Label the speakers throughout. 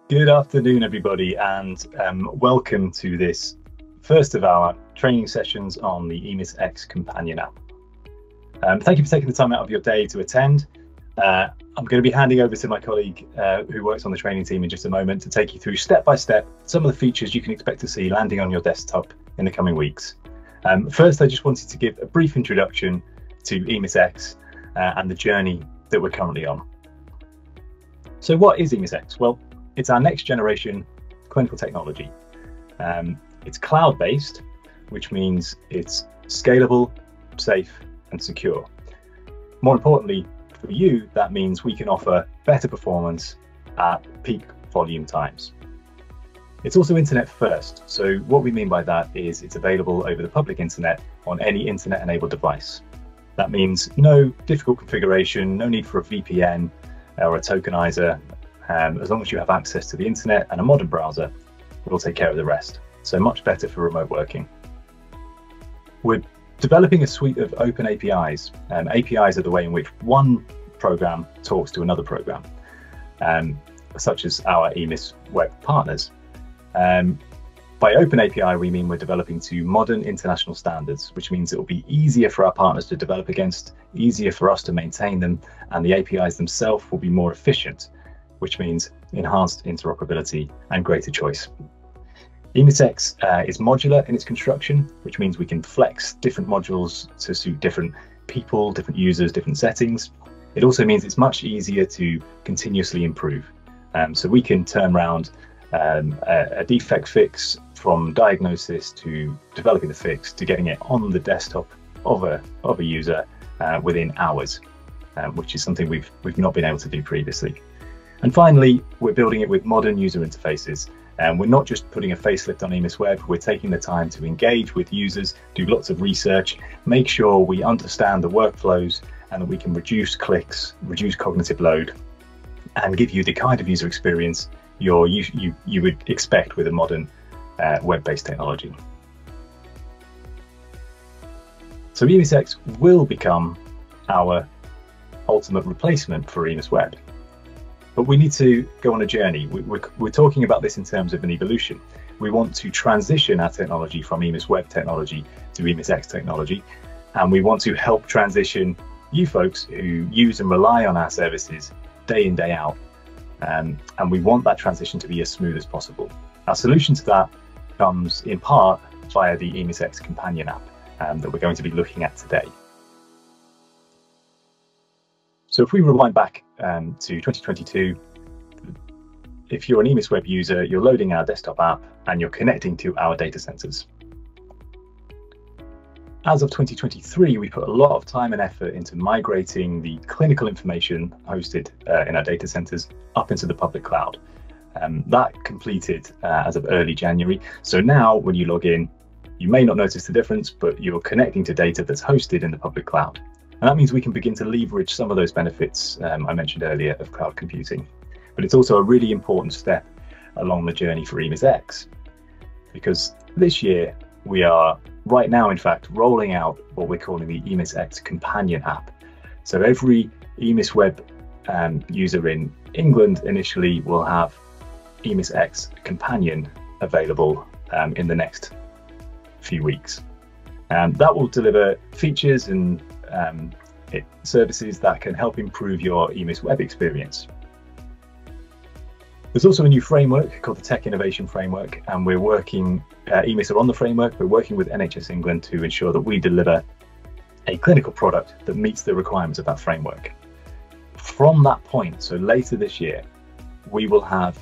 Speaker 1: Good afternoon, everybody, and welcome to this first of our training sessions on the EMIS-X Companion app. Thank you for taking the time out of your day to attend. I'm going to be handing over to my colleague who works on the training team in just a moment to take you through step by step some of the features you can expect to see landing on your desktop in the coming weeks. First, I just wanted to give a brief introduction to EMIS-X and the journey that we're currently on. So what is EMIS-X? Well, it's our next generation clinical technology. It's cloud-based, which means it's scalable, safe, and secure. More importantly, for you, that means we can offer better performance at peak volume times. It's also internet first. So what we mean by that is it's available over the public internet on any internet-enabled device. That means no difficult configuration, no need for a VPN or a tokenizer. As long as you have access to the internet and a modern browser, we'll take care of the rest. So much better for remote working. We're developing a suite of open APIs. APIs are the way in which one program talks to another program, such as our EMIS Web partners. By open API, we mean we're developing to modern international standards, which means it will be easier for our partners to develop against, easier for us to maintain them, and the APIs themselves will be more efficient, which means enhanced interoperability and greater choice. EMIS-X is modular in its construction, which means we can flex different modules to suit different people, different users, different settings. It also means it's much easier to continuously improve. So we can turn around a defect fix from diagnosis to developing the fix to getting it on the desktop of a user within hours, which is something we've not been able to do previously. And finally, we're building it with modern user interfaces. And we're not just putting a facelift on EMIS Web, we're taking the time to engage with users, do lots of research, make sure we understand the workflows and that we can reduce clicks, reduce cognitive load, and give you the kind of user experience you would expect with a modern web-based technology. So EMIS-X will become our ultimate replacement for EMIS Web. But we need to go on a journey. We're talking about this in terms of an evolution. We want to transition our technology from EMIS Web technology to EMIS-X technology. And we want to help transition you folks who use and rely on our services day in, day out. And we want that transition to be as smooth as possible. Our solution to that comes in part via the EMIS-X Companion app that we're going to be looking at today. So if we rewind back to 2022, if you're an EMIS Web user, you're loading our desktop app and you're connecting to our data centers. As of 2023, we put a lot of time and effort into migrating the clinical information hosted in our data centers up into the public cloud. That completed as of early January. So now when you log in, you may not notice the difference, but you're connecting to data that's hosted in the public cloud. And that means we can begin to leverage some of those benefits I mentioned earlier of cloud computing. But it's also a really important step along the journey for EMIS-X, because this year we are right now, in fact, rolling out what we're calling the EMIS-X Companion app. So every EMIS Web user in England initially will have EMIS-X Companion available in the next few weeks. That will deliver features and services that can help improve your EMIS Web experience. There's also a new framework called the Tech Innovation Framework, and we're working, EMIS are on the framework, we're working with NHS England to ensure that we deliver a clinical product that meets the requirements of that framework. From that point, so later this year, we will have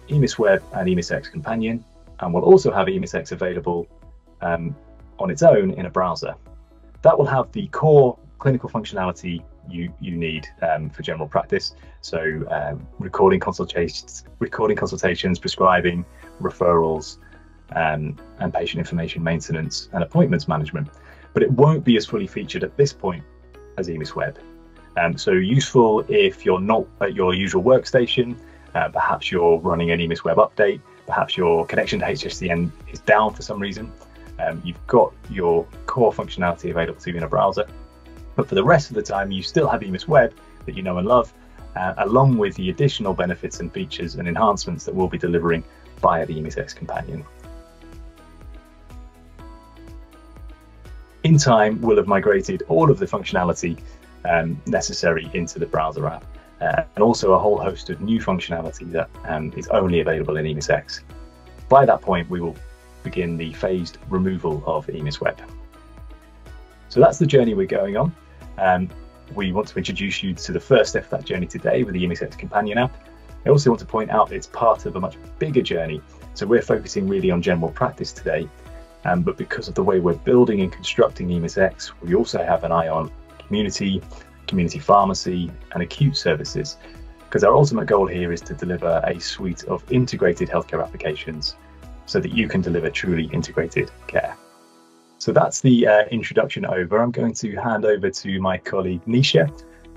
Speaker 1: EMIS Web and EMIS-X Companion, and we'll also have EMIS-X available on its own in a browser. That will have the core clinical functionality you need for general practice. So recording consultations, prescribing, referrals, and patient information maintenance and appointments management. But it won't be as fully featured at this point as EMIS Web. So useful if you're not at your usual workstation, perhaps you're running an EMIS Web update, perhaps your connection to HSDN is down for some reason. You've got your core functionality available to you in a browser, but for the rest of the time, you still have EMIS Web that you know and love, along with the additional benefits and features and enhancements that we'll be delivering via the EMIS-X Companion. In time, we'll have migrated all of the functionality necessary into the browser app, and also a whole host of new functionality that is only available in EMIS-X. By that point, we will begin the phased removal of EMIS Web. So that's the journey we're going on. We want to introduce you to the first step of that journey today with the EMIS-X Companion app. I also want to point out that it's part of a much bigger journey. So we're focusing really on general practice today, but because of the way we're building and constructing EMIS-X, we also have an eye on community pharmacy, and acute services, because our ultimate goal here is to deliver a suite of integrated healthcare applications so that you can deliver truly integrated care. So that's the introduction over. I'm going to hand over to my colleague Nisha,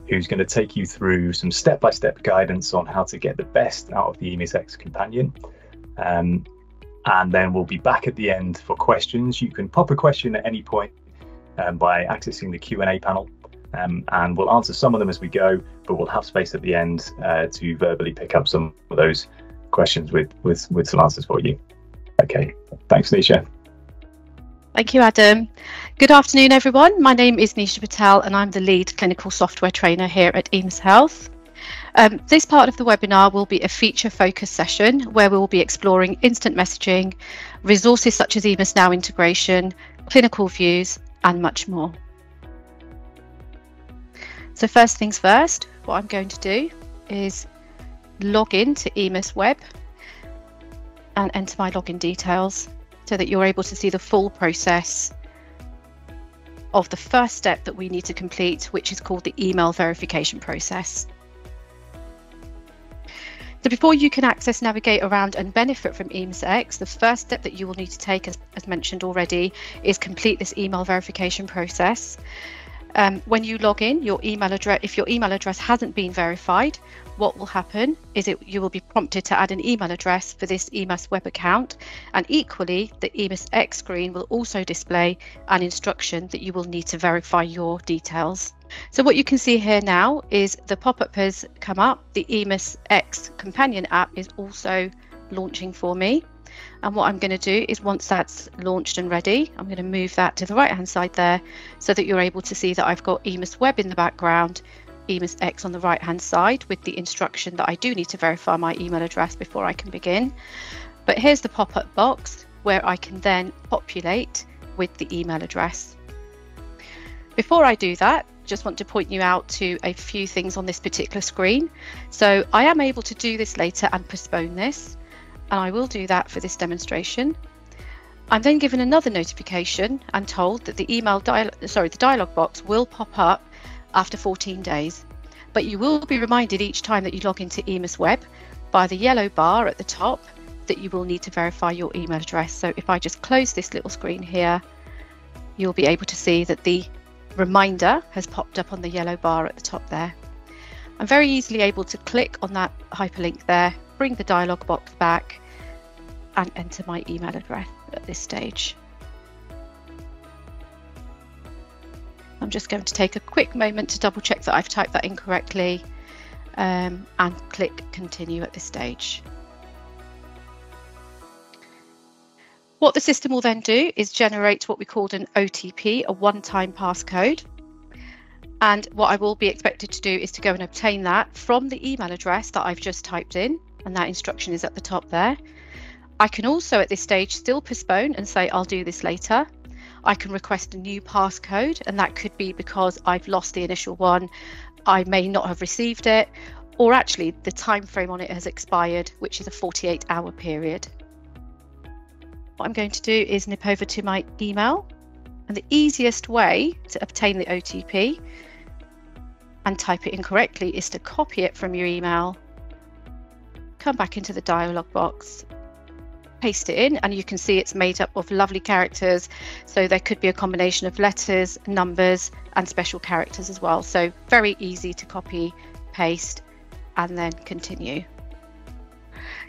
Speaker 1: who's going to take you through some step-by-step guidance on how to get the best out of the EMIS-X Companion. And then we'll be back at the end for questions. You can pop a question at any point by accessing the Q&A panel. And we'll answer some of them as we go, but we'll have space at the end to verbally pick up some of those questions with some answers for you. Okay, thanks, Nisha.
Speaker 2: Thank you, Adam. Good afternoon, everyone. My name is Nisha Patel, and I'm the lead clinical software trainer here at EMIS Health. This part of the webinar will be a feature-focused session where we will be exploring instant messaging, resources such as EMIS Now integration, clinical views, and much more. So first things first, what I'm going to do is log in to EMIS Web and enter my login details so that you're able to see the full process of the first step that we need to complete, which is called the email verification process. So before you can access, navigate around and benefit from EMIS-X, the first step that you will need to take, as mentioned already, is complete this email verification process. When you log in, if your email address hasn't been verified, what will happen is you will be prompted to add an email address for this EMIS Web account, and equally the EMIS-X screen will also display an instruction that you will need to verify your details. So what you can see here now is the pop-up has come up. The EMIS-X Companion app is also launching for me. And what I'm going to do is, once that's launched and ready, I'm going to move that to the right hand side there so that you're able to see that I've got EMIS Web in the background, EMIS-X on the right hand side with the instruction that I do need to verify my email address before I can begin. But here's the pop-up box where I can then populate with the email address. Before I do that, just want to point you out to a few things on this particular screen. So I am able to do this later and postpone this, and I will do that for this demonstration. I'm then given another notification and told that the the dialog box will pop up after 14 days, but you will be reminded each time that you log into EMIS Web by the yellow bar at the top that you will need to verify your email address. So if I just close this little screen here, you'll be able to see that the reminder has popped up on the yellow bar at the top there. I'm very easily able to click on that hyperlink there, bring the dialog box back and enter my email address at this stage. I'm just going to take a quick moment to double check that I've typed that in correctly and click continue at this stage. What the system will then do is generate what we called an OTP, a one-time passcode. And what I will be expected to do is to go and obtain that from the email address that I've just typed in, and that instruction is at the top there. I can also at this stage still postpone and say I'll do this later. I can request a new passcode, and that could be because I've lost the initial one, I may not have received it, or actually the time frame on it has expired, which is a 48-hour period. What I'm going to do is nip over to my email, and the easiest way to obtain the OTP and type it in correctly is to copy it from your email, come back into the dialog box, paste it in, and you can see it's made up of lovely characters. So there could be a combination of letters, numbers, and special characters as well. So very easy to copy, paste, and then continue.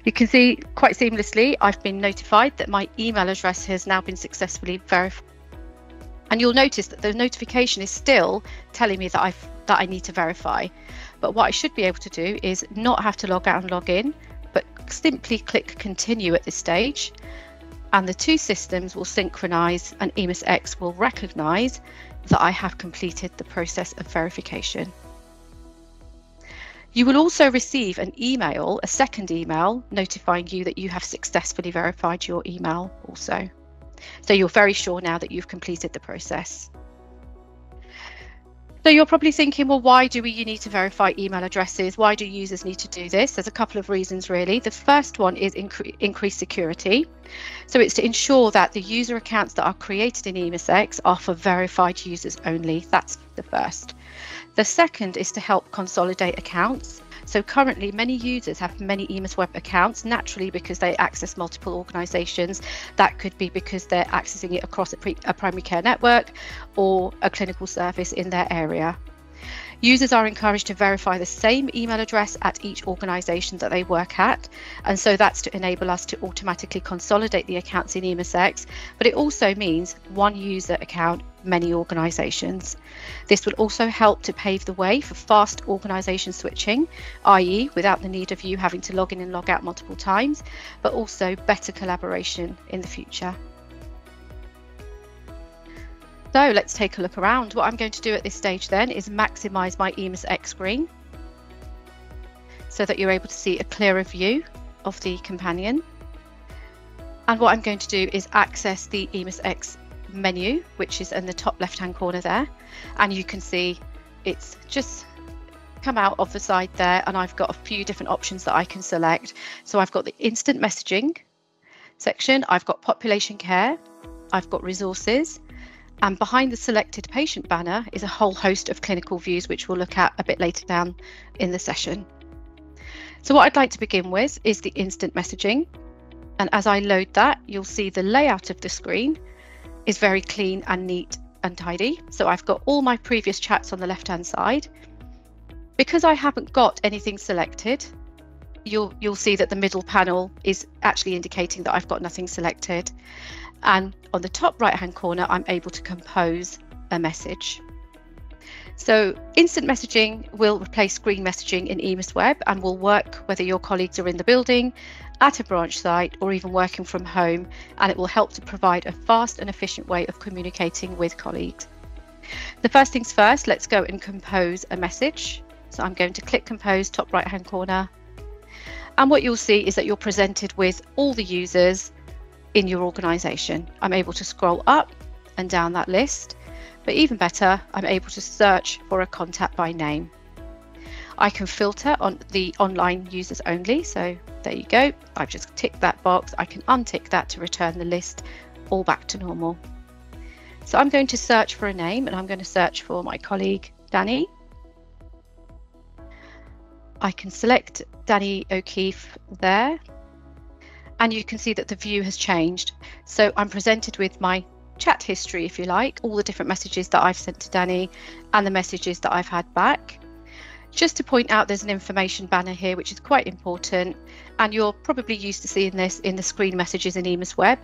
Speaker 2: You can see quite seamlessly I've been notified that my email address has now been successfully verified. And you'll notice that the notification is still telling me that I've that I need to verify. But what I should be able to do is not have to log out and log in, but simply click continue at this stage, and the two systems will synchronize, and EMIS-X will recognize that I have completed the process of verification. You will also receive an email, a second email, notifying you that you have successfully verified your email also. So you're very sure now that you've completed the process. So you're probably thinking, well, why do you need to verify email addresses? Why do users need to do this? There's a couple of reasons, really. The first one is increased security. So it's to ensure that the user accounts that are created in EMIS-X are for verified users only. That's the first. The second is to help consolidate accounts. So currently many users have many EMIS Web accounts, naturally because they access multiple organisations. That could be because they're accessing it across a primary care network or a clinical service in their area. Users are encouraged to verify the same email address at each organisation that they work at, and so that's to enable us to automatically consolidate the accounts in EMIS-X, but it also means one user account, many organisations. This will also help to pave the way for fast organisation switching, i.e. without the need of you having to log in and log out multiple times, but also better collaboration in the future. So let's take a look around. What I'm going to do at this stage then is maximise my EMIS-X screen so that you're able to see a clearer view of the companion. And what I'm going to do is access the EMIS-X menu, which is in the top left-hand corner there. And you can see it's just come out of the side there, and I've got a few different options that I can select. So I've got the instant messaging section, I've got population care, I've got resources, and behind the selected patient banner is a whole host of clinical views, which we'll look at a bit later down in the session. So what I'd like to begin with is the instant messaging. And as I load that, you'll see the layout of the screen is very clean and neat and tidy. So I've got all my previous chats on the left-hand side. Because I haven't got anything selected, you'll see that the middle panel is actually indicating that I've got nothing selected. And on the top right-hand corner, I'm able to compose a message. So instant messaging will replace screen messaging in EMIS Web and will work whether your colleagues are in the building, at a branch site, or even working from home, and it will help to provide a fast and efficient way of communicating with colleagues. The first things first, let's go and compose a message. So I'm going to click compose, top right-hand corner. And what you'll see is that you're presented with all the users in your organisation. I'm able to scroll up and down that list, but even better, I'm able to search for a contact by name. I can filter on the online users only, so there you go. I've just ticked that box. I can untick that to return the list all back to normal. So I'm going to search for a name, and I'm going to search for my colleague Danny. I can select Danny O'Keefe there, and you can see that the view has changed. So I'm presented with my chat history, if you like, all the different messages that I've sent to Danny and the messages that I've had back. Just to point out, there's an information banner here, which is quite important, and you're probably used to seeing this in the screen messages in EMIS Web,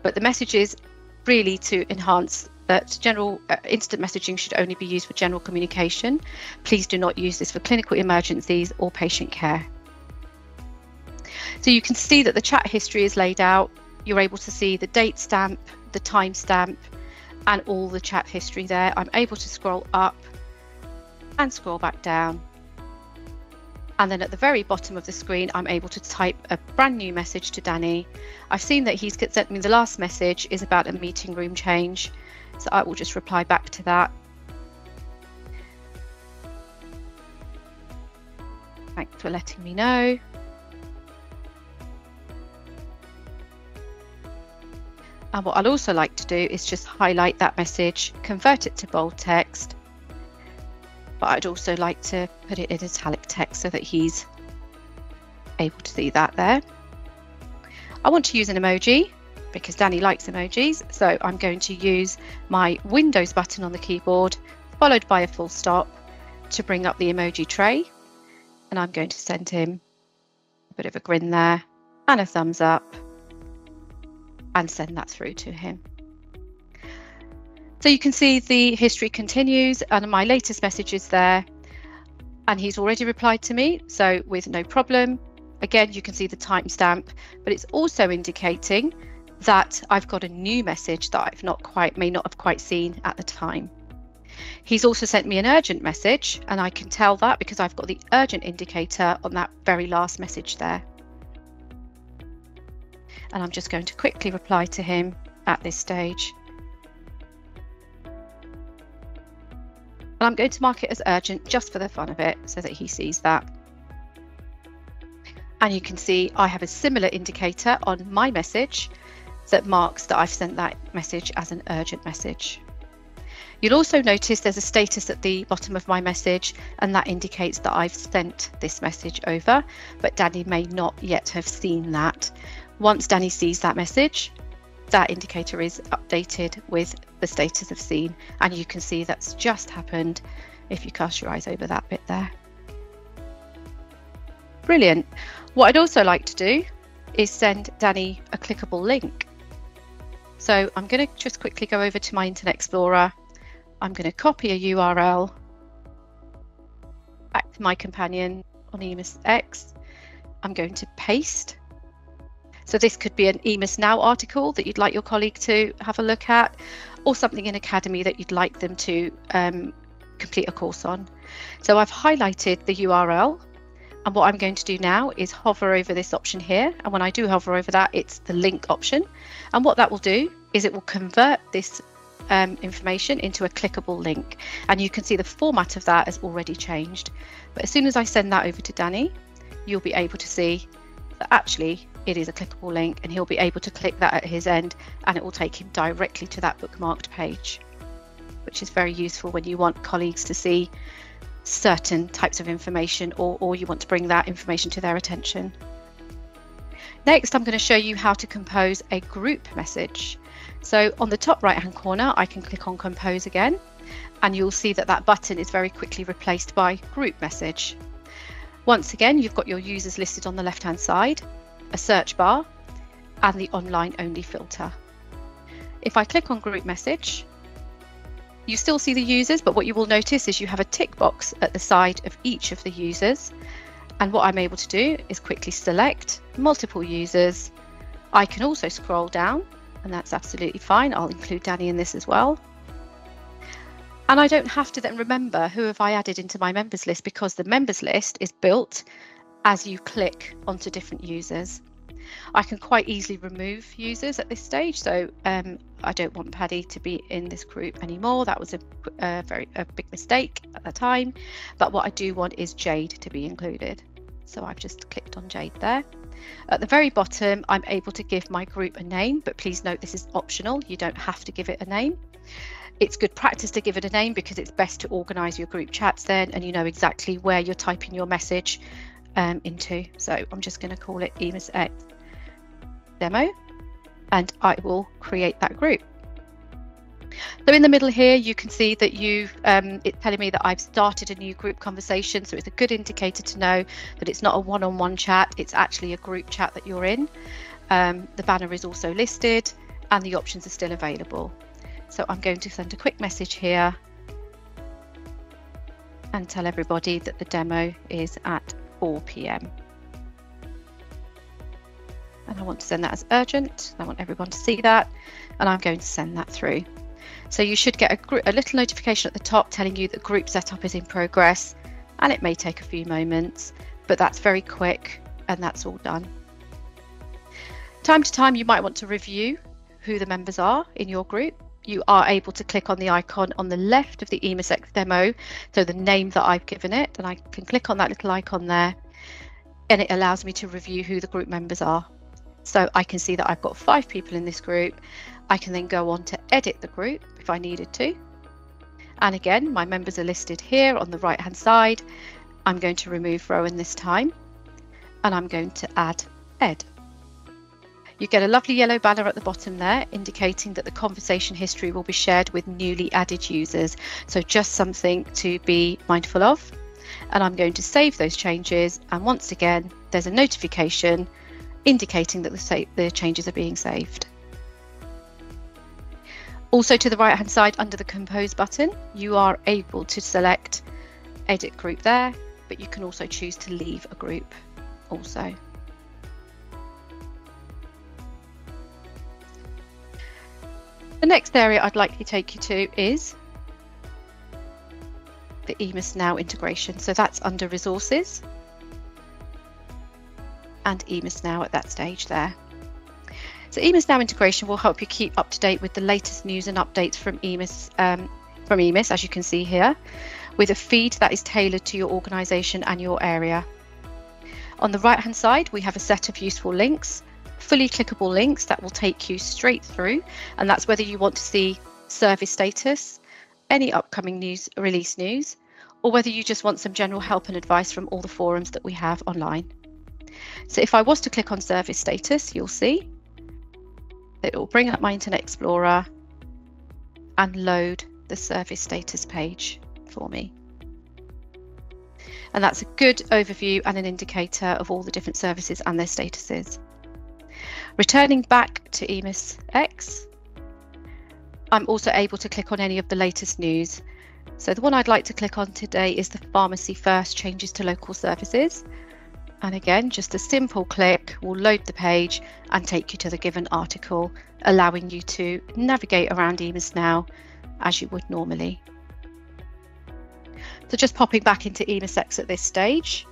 Speaker 2: but the message is really to enhance that general instant messaging should only be used for general communication. Please do not use this for clinical emergencies or patient care. So you can see that the chat history is laid out. You're able to see the date stamp, the time stamp, and all the chat history there. I'm able to scroll up and scroll back down. And then at the very bottom of the screen, I'm able to type a brand new message to Danny. I've seen that he's sent me the last message is about a meeting room change. So I will just reply back to that. Thanks for letting me know. And what I'd also like to do is just highlight that message, convert it to bold text. But I'd also like to put it in italic text so that he's able to see that there. I want to use an emoji because Danny likes emojis. So I'm going to use my Windows button on the keyboard, followed by a full stop to bring up the emoji tray. And I'm going to send him a bit of a grin there and a thumbs up, and send that through to him. So you can see the history continues and my latest message is there, and he's already replied to me, so with no problem. Again, you can see the timestamp, but it's also indicating that I've got a new message that may not have quite seen at the time. He's also sent me an urgent message, and I can tell that because I've got the urgent indicator on that very last message there. And I'm just going to quickly reply to him at this stage. And I'm going to mark it as urgent just for the fun of it so that he sees that. And you can see I have a similar indicator on my message that marks that I've sent that message as an urgent message. You'll also notice there's a status at the bottom of my message, and that indicates that I've sent this message over, but Danny may not yet have seen that. Once Danny sees that message, that indicator is updated with the status of seen, and you can see that's just happened if you cast your eyes over that bit there. Brilliant. What I'd also like to do is send Danny a clickable link. So I'm going to just quickly go over to my Internet Explorer. I'm going to copy a URL back to my companion on EMIS-X. I'm going to paste. So this could be an EMIS Now article that you'd like your colleague to have a look at, or something in Academy that you'd like them to complete a course on. So I've highlighted the URL, and what I'm going to do now is hover over this option here, and when I do hover over that, it's the link option, and what that will do is it will convert this information into a clickable link, and you can see the format of that has already changed. But as soon as I send that over to Danny, you'll be able to see that actually it is a clickable link, and he'll be able to click that at his end, and it will take him directly to that bookmarked page, which is very useful when you want colleagues to see certain types of information, or you want to bring that information to their attention. Next, I'm going to show you how to compose a group message. So on the top right hand corner, I can click on Compose again, and you'll see that that button is very quickly replaced by Group Message. Once again, you've got your users listed on the left hand side, a search bar, and the online only filter. If I click on Group Message, you still see the users, but what you will notice is you have a tick box at the side of each of the users. And what I'm able to do is quickly select multiple users. I can also scroll down, and that's absolutely fine. I'll include Danny in this as well. And I don't have to then remember who have I added into my members list, because the members list is built as you click onto different users. I can quite easily remove users at this stage, so I don't want Paddy to be in this group anymore. That was a big mistake at the time, but what I do want is Jade to be included. So I've just clicked on Jade there. At the very bottom, I'm able to give my group a name, but please note this is optional. You don't have to give it a name. It's good practice to give it a name because it's best to organise your group chats then, and you know exactly where you're typing your message into. So I'm just going to call it EMIS-X Demo, and I will create that group. So in the middle here, you can see that it's telling me that I've started a new group conversation. So it's a good indicator to know that it's not a one-on-one chat, it's actually a group chat that you're in. The banner is also listed and the options are still available. So I'm going to send a quick message here and tell everybody that the demo is at 4 p.m. And I want to send that as urgent. I want everyone to see that, and I'm going to send that through. So you should get a little notification at the top telling you that group setup is in progress, and it may take a few moments, but that's very quick and that's all done. Time to time, you might want to review who the members are in your group. You are able to click on the icon on the left of the EMIS-X demo, so the name that I've given it, and I can click on that little icon there, and it allows me to review who the group members are. So I can see that I've got 5 people in this group. I can then go on to edit the group if I needed to. And again, my members are listed here on the right hand side. I'm going to remove Rowan this time, and I'm going to add Ed. You get a lovely yellow banner at the bottom there indicating that the conversation history will be shared with newly added users. So just something to be mindful of. And I'm going to save those changes, and once again there's a notification indicating that the changes are being saved. Also to the right hand side under the Compose button, you are able to select Edit Group there, but you can also choose to leave a group also. The next area I'd like to take you to is the EMIS Now integration. So that's under Resources and EMIS Now at that stage there. So EMIS Now integration will help you keep up to date with the latest news and updates from EMIS, as you can see here, with a feed that is tailored to your organisation and your area. On the right hand side, we have a set of useful links, fully clickable links that will take you straight through, and that's whether you want to see service status, any upcoming release news, or whether you just want some general help and advice from all the forums that we have online. So if I was to click on service status, you'll see that it will bring up my Internet Explorer and load the service status page for me. And that's a good overview and an indicator of all the different services and their statuses. Returning back to EMIS-X, I'm also able to click on any of the latest news. So the one I'd like to click on today is the Pharmacy First changes to local services. And again, just a simple click will load the page and take you to the given article, allowing you to navigate around EMIS Now as you would normally. So just popping back into EMIS-X at this stage.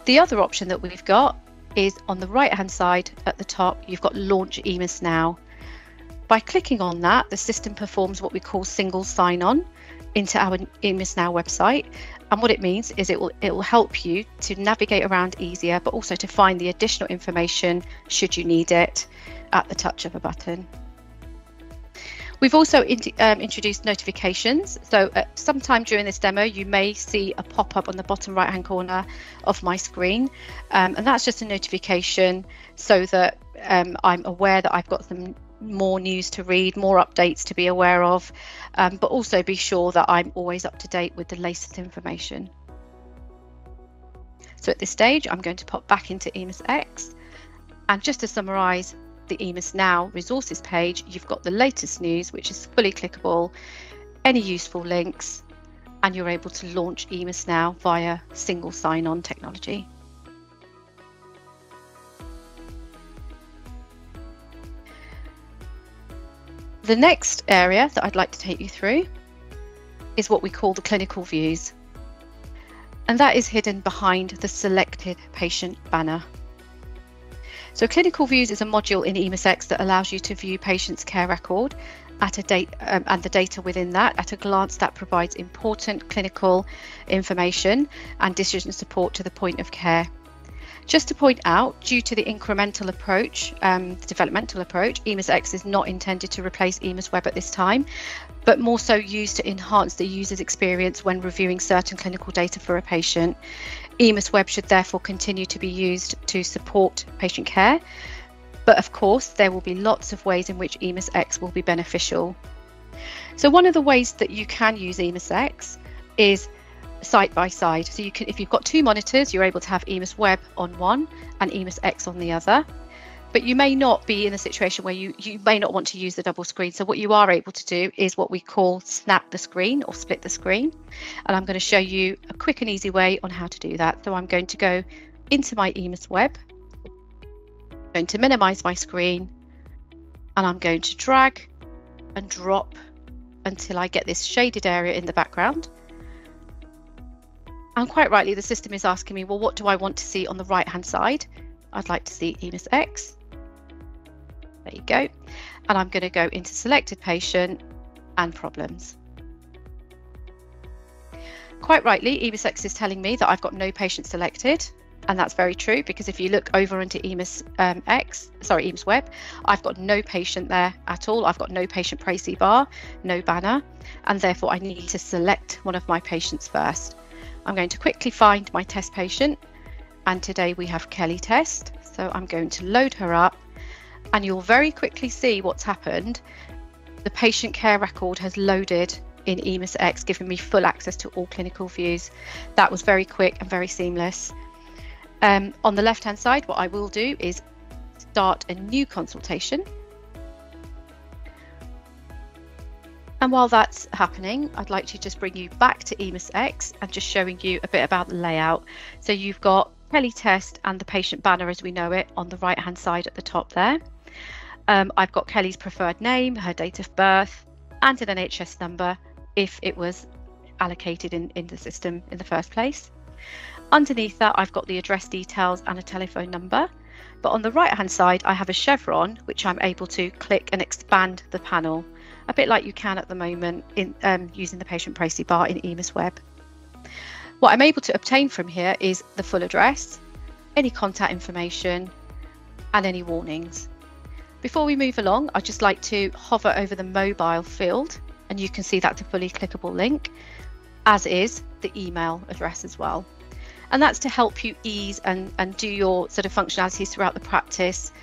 Speaker 2: The other option that we've got is on the right hand side at the top, you've got Launch EMIS Now. By clicking on that, the system performs what we call single sign-on into our EMIS Now website. And what it means is it will help you to navigate around easier, but also to find the additional information should you need it at the touch of a button. We've also introduced notifications. So sometime during this demo, you may see a pop-up on the bottom right-hand corner of my screen. And that's just a notification so that I'm aware that I've got some more news to read, more updates to be aware of, but also be sure that I'm always up to date with the latest information. So at this stage, I'm going to pop back into EMIS-X. And just to summarise, the EMIS Now resources page, you've got the latest news, which is fully clickable, any useful links, and you're able to launch EMIS Now via single sign-on technology. The next area that I'd like to take you through is what we call the clinical views, and that is hidden behind the selected patient banner. So clinical views is a module in EMIS-X that allows you to view patients' care record at a date and the data within that at a glance that provides important clinical information and decision support to the point of care. Just to point out, due to the incremental approach, the developmental approach, EMIS-X is not intended to replace EMIS Web at this time, but more so used to enhance the user's experience when reviewing certain clinical data for a patient. EMIS Web should therefore continue to be used to support patient care, but of course there will be lots of ways in which EMIS-X will be beneficial. So one of the ways that you can use EMIS-X is side by side. So you can, if you've got two monitors, you're able to have EMIS Web on one and EMIS-X on the other. But you may not be in a situation where you may not want to use the double screen. So what you are able to do is what we call snap the screen or split the screen. And I'm going to show you a quick and easy way on how to do that. So I'm going to go into my EMIS Web, I'm going to minimize my screen, and I'm going to drag and drop until I get this shaded area in the background. And quite rightly, the system is asking me, well, what do I want to see on the right hand side? I'd like to see EMIS-X. There you go. And I'm going to go into selected patient and problems. Quite rightly, EMIS-X is telling me that I've got no patient selected. And that's very true, because if you look over into EMIS Web, I've got no patient there at all. I've got no patient précis bar, no banner, and therefore I need to select one of my patients first. I'm going to quickly find my test patient, and today we have Kelly Test. So I'm going to load her up, and you'll very quickly see what's happened. The patient care record has loaded in EMIS-X, giving me full access to all clinical views. That was very quick and very seamless. On the left hand side, what I will do is start a new consultation. And while that's happening, I'd like to just bring you back to EMIS-X and just showing you a bit about the layout. So you've got Kelly Test and the patient banner as we know it on the right hand side at the top there. I've got Kelly's preferred name, her date of birth, and an NHS number if it was allocated in the system in the first place. Underneath that, I've got the address details and a telephone number. But on the right hand side, I have a chevron, which I'm able to click and expand the panel, a bit like you can at the moment in using the patient privacy bar in EMIS Web. What I'm able to obtain from here is the full address, any contact information, and any warnings. Before we move along, I'd just like to hover over the mobile field, and you can see that's a fully clickable link, as is the email address as well. And that's to help you ease and do your sort of functionalities throughout the practice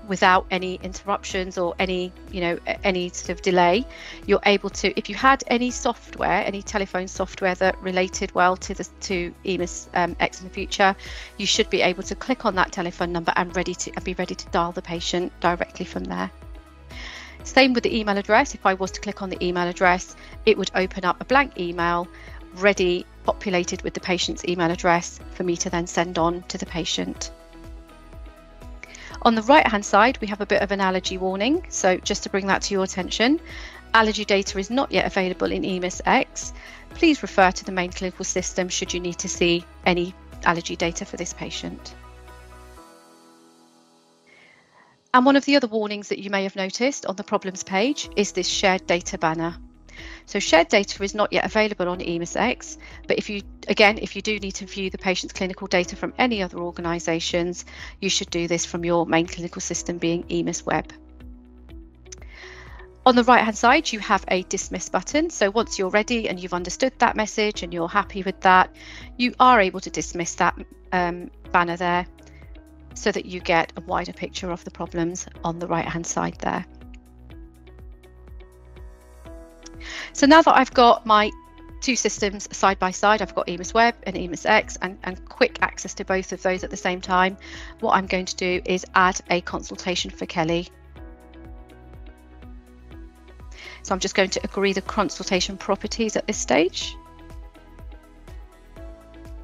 Speaker 2: without any interruptions or any sort of delay. You're able to, if you had any software, any telephone software that related well to EMIS-X in the future, you should be able to click on that telephone number and be ready to dial the patient directly from there. Same with the email address. If I was to click on the email address, it would open up a blank email ready, populated with the patient's email address for me to then send on to the patient. On the right hand side, we have a bit of an allergy warning. So just to bring that to your attention, allergy data is not yet available in EMIS-X. Please refer to the main clinical system should you need to see any allergy data for this patient. And one of the other warnings that you may have noticed on the problems page is this shared data banner. So shared data is not yet available on EMIS-X, but if you do need to view the patient's clinical data from any other organisations, you should do this from your main clinical system being EMIS Web. On the right hand side, you have a dismiss button. So once you're ready and you've understood that message and you're happy with that, you are able to dismiss that banner there so that you get a wider picture of the problems on the right hand side there. So now that I've got my two systems side by side, I've got EMIS Web and EMIS-X and quick access to both of those at the same time, what I'm going to do is add a consultation for Kelly. So I'm just going to agree the consultation properties at this stage.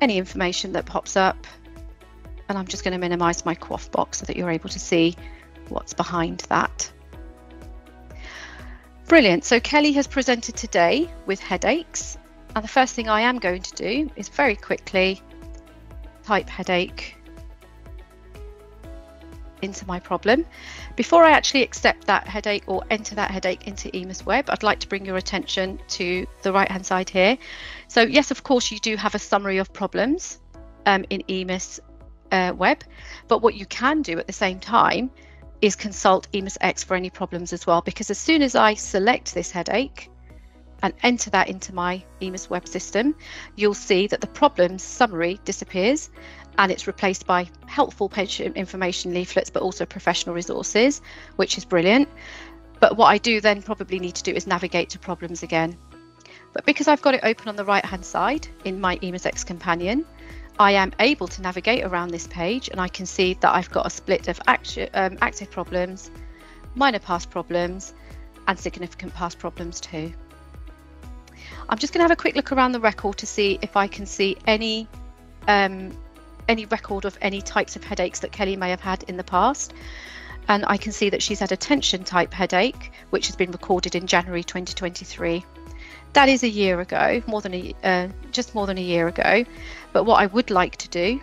Speaker 2: Any information that pops up, and I'm just going to minimize my QoF box so that you're able to see what's behind that. Brilliant. So Kelly has presented today with headaches, and the first thing I am going to do is very quickly type headache into my problem. Before I actually accept that headache or enter that headache into EMIS Web, I'd like to bring your attention to the right hand side here. So yes, of course, you do have a summary of problems in EMIS Web, but what you can do at the same time is consult EMIS-X for any problems as well, because as soon as I select this headache and enter that into my EMIS Web system, you'll see that the problems summary disappears and it's replaced by helpful patient information leaflets, but also professional resources, which is brilliant. But what I do then probably need to do is navigate to problems again. But because I've got it open on the right hand side in my EMIS-X companion, I am able to navigate around this page, and I can see that I've got a split of active problems, minor past problems, and significant past problems too. I'm just going to have a quick look around the record to see if I can see any record of any types of headaches that Kelly may have had in the past. And I can see that she's had a tension type headache, which has been recorded in January 2023. That is a year ago, just more than a year ago. But what I would like to do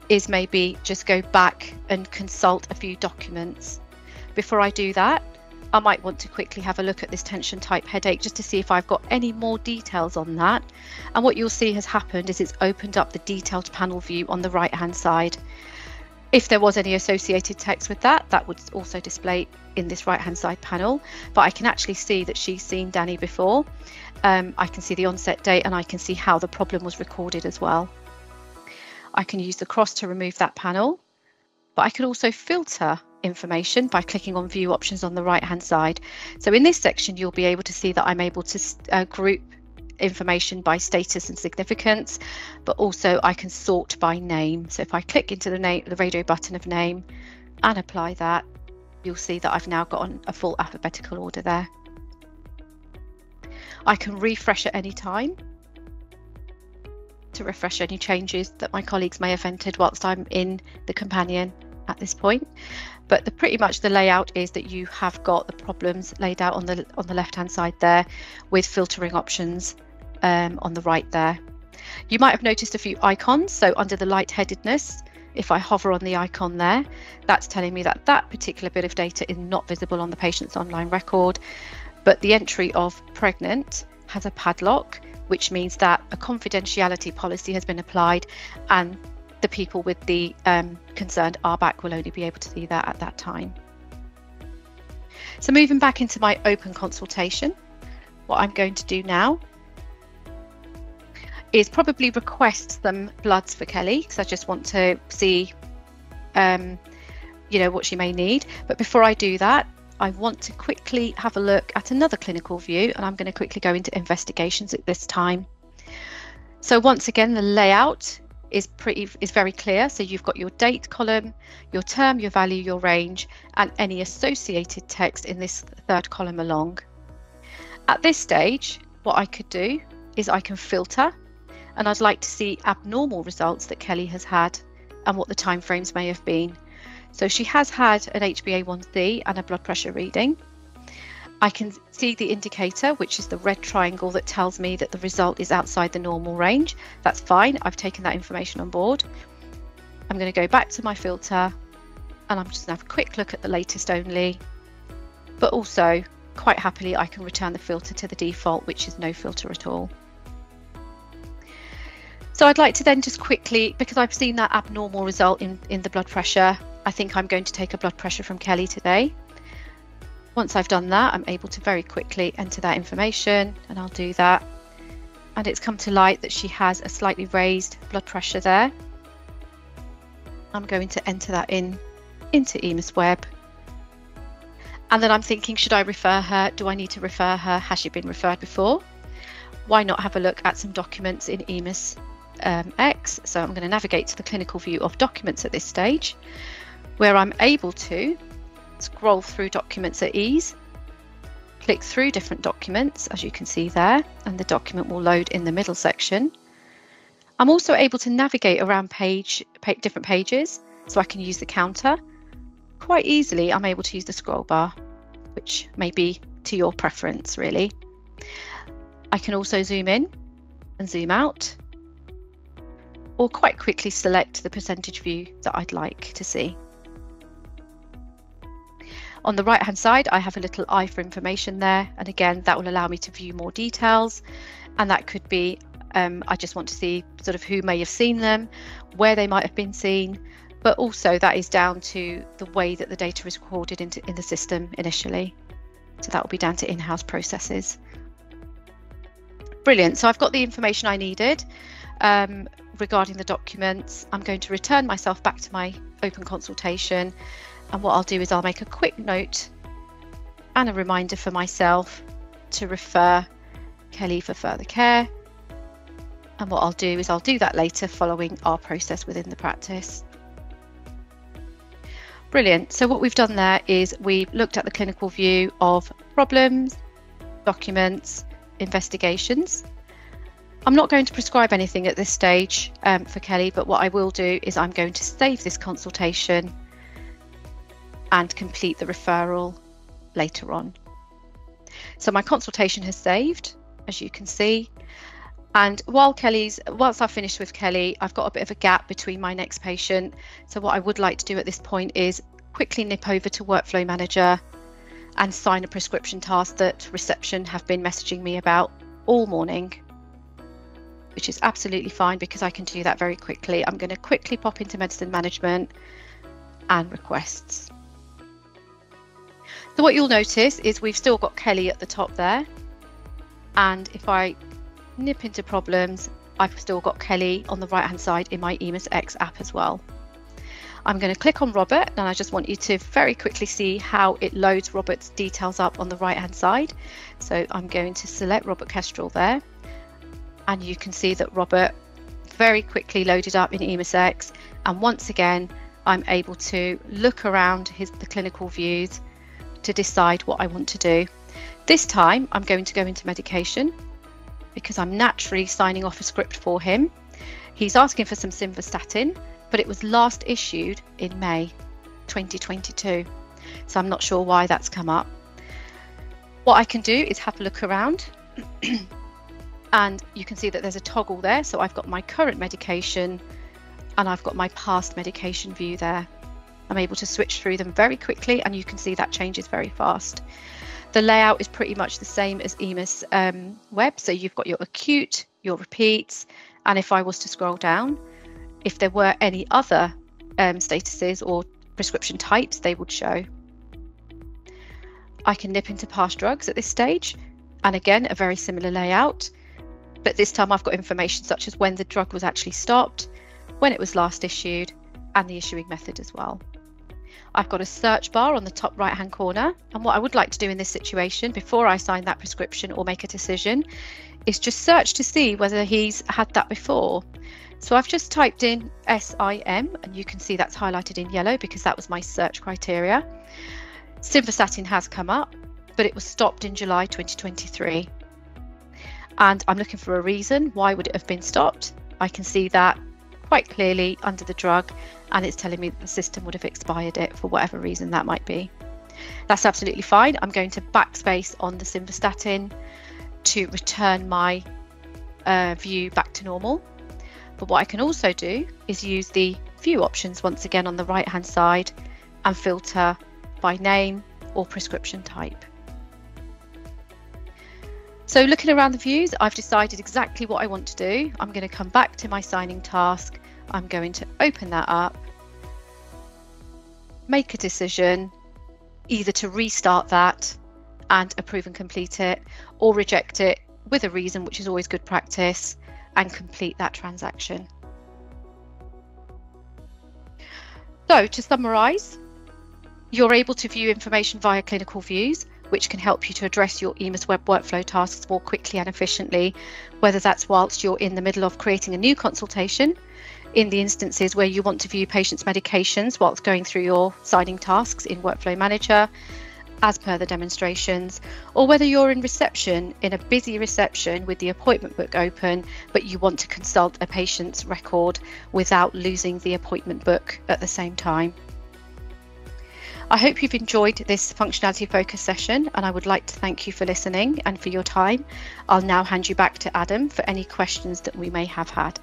Speaker 2: is maybe just go back and consult a few documents. Before I do that, I might want to quickly have a look at this tension type headache just to see if I've got any more details on that. And what you'll see has happened is it's opened up the detailed panel view on the right hand side. If there was any associated text with that, that would also display in this right hand side panel. But I can actually see that she's seen Danny before. I can see the onset date, and I can see how the problem was recorded as well. I can use the cross to remove that panel, but I can also filter information by clicking on view options on the right hand side. So in this section, you'll be able to see that I'm able to group information by status and significance, but also I can sort by name. So if I click into the radio button of name and apply that, you'll see that I've now got a full alphabetical order there. I can refresh at any time to refresh any changes that my colleagues may have entered whilst I'm in the companion at this point. But pretty much the layout is that you have got the problems laid out on the left hand side there, with filtering options on the right there. You might have noticed a few icons. So under the lightheadedness, if I hover on the icon there, that's telling me that that particular bit of data is not visible on the patient's online record. But the entry of pregnant has a padlock, which means that a confidentiality policy has been applied, and the people with the concerned RBAC will only be able to see that at that time. So moving back into my open consultation, what I'm going to do now is probably request some bloods for Kelly, because I just want to see what she may need. But before I do that, I want to quickly have a look at another clinical view, and I'm going to quickly go into investigations at this time. So once again, the layout is very clear. So you've got your date column, your term, your value, your range, and any associated text in this third column along. At this stage, what I could do is I can filter, and I'd like to see abnormal results that Kelly has had and what the timeframes may have been. So she has had an HbA1c and a blood pressure reading. I can see the indicator, which is the red triangle that tells me that the result is outside the normal range. That's fine. I've taken that information on board. I'm going to go back to my filter, and I'm just going to have a quick look at the latest only. But also, quite happily, I can return the filter to the default, which is no filter at all. So I'd like to then just quickly, because I've seen that abnormal result in the blood pressure, I think I'm going to take a blood pressure from Kelly today. Once I've done that, I'm able to very quickly enter that information, and I'll do that. And it's come to light that she has a slightly raised blood pressure there. I'm going to enter that into EMIS Web. And then I'm thinking, should I refer her? Do I need to refer her? Has she been referred before? Why not have a look at some documents in EMIS-X? So I'm going to navigate to the clinical view of documents at this stage, where I'm able to scroll through documents at ease, click through different documents, as you can see there, and the document will load in the middle section. I'm also able to navigate around different pages, so I can use the counter. Quite easily, I'm able to use the scroll bar, which may be to your preference, really. I can also zoom in and zoom out, or quite quickly select the percentage view that I'd like to see. On the right hand side, I have a little eye for information there, and again that will allow me to view more details, and that could be I just want to see sort of who may have seen them, where they might have been seen, but also that is down to the way that the data is recorded in the system initially. So that will be down to in-house processes. Brilliant. So I've got the information I needed regarding the documents. I'm going to return myself back to my open consultation, and what I'll do is I'll make a quick note and a reminder for myself to refer Kelly for further care. And what I'll do is I'll do that later following our process within the practice. Brilliant. So what we've done there is we've looked at the clinical view of problems, documents, investigations. I'm not going to prescribe anything at this stage for Kelly, but what I will do is I'm going to save this consultation and complete the referral later on. So my consultation has saved, as you can see, and whilst I've finished with Kelly, I've got a bit of a gap between my next patient. So what I would like to do at this point is quickly nip over to Workflow Manager and sign a prescription task that reception have been messaging me about all morning, which is absolutely fine because I can do that very quickly. I'm going to quickly pop into Medicine Management and Requests. So what you'll notice is we've still got Kelly at the top there, and if I nip into Problems, I've still got Kelly on the right hand side in my EMIS-X app as well. I'm going to click on Robert, and I just want you to very quickly see how it loads Robert's details up on the right hand side. So I'm going to select Robert Kestrel there, and you can see that Robert very quickly loaded up in EMIS-X, and once again I'm able to look around the clinical views to decide what I want to do. This time I'm going to go into medication because I'm naturally signing off a script for him. He's asking for some simvastatin, but it was last issued in May 2022. So I'm not sure why that's come up. What I can do is have a look around and you can see that there's a toggle there. So I've got my current medication and I've got my past medication view there. I'm able to switch through them very quickly and you can see that changes very fast. The layout is pretty much the same as EMIS Web. So you've got your acute, your repeats, and if I was to scroll down, if there were any other statuses or prescription types, they would show. I can nip into past drugs at this stage, and again, a very similar layout, but this time I've got information such as when the drug was actually stopped, when it was last issued, and the issuing method as well. I've got a search bar on the top right hand corner, and what I would like to do in this situation before I sign that prescription or make a decision is just search to see whether he's had that before. So I've just typed in SIM and you can see that's highlighted in yellow because that was my search criteria. Simvastatin has come up, but it was stopped in July 2023. And I'm looking for a reason. Why would it have been stopped? I can see that quite clearly under the drug, and it's telling me that the system would have expired it for whatever reason that might be. That's absolutely fine. I'm going to backspace on the simvastatin to return my view back to normal. But what I can also do is use the view options once again on the right hand side and filter by name or prescription type. So looking around the views, I've decided exactly what I want to do. I'm going to come back to my signing task. I'm going to open that up, make a decision, either to restart that and approve and complete it, or reject it with a reason, which is always good practice, and complete that transaction. So to summarise, you're able to view information via clinical views, which can help you to address your EMIS Web workflow tasks more quickly and efficiently, whether that's whilst you're in the middle of creating a new consultation, in the instances where you want to view patients' medications whilst going through your signing tasks in Workflow Manager, as per the demonstrations, or whether you're in reception, in a busy reception with the appointment book open, but you want to consult a patient's record without losing the appointment book at the same time. I hope you've enjoyed this functionality focus session, and I would like to thank you for listening and for your time. I'll now hand you back to Adam for any questions that we may have had.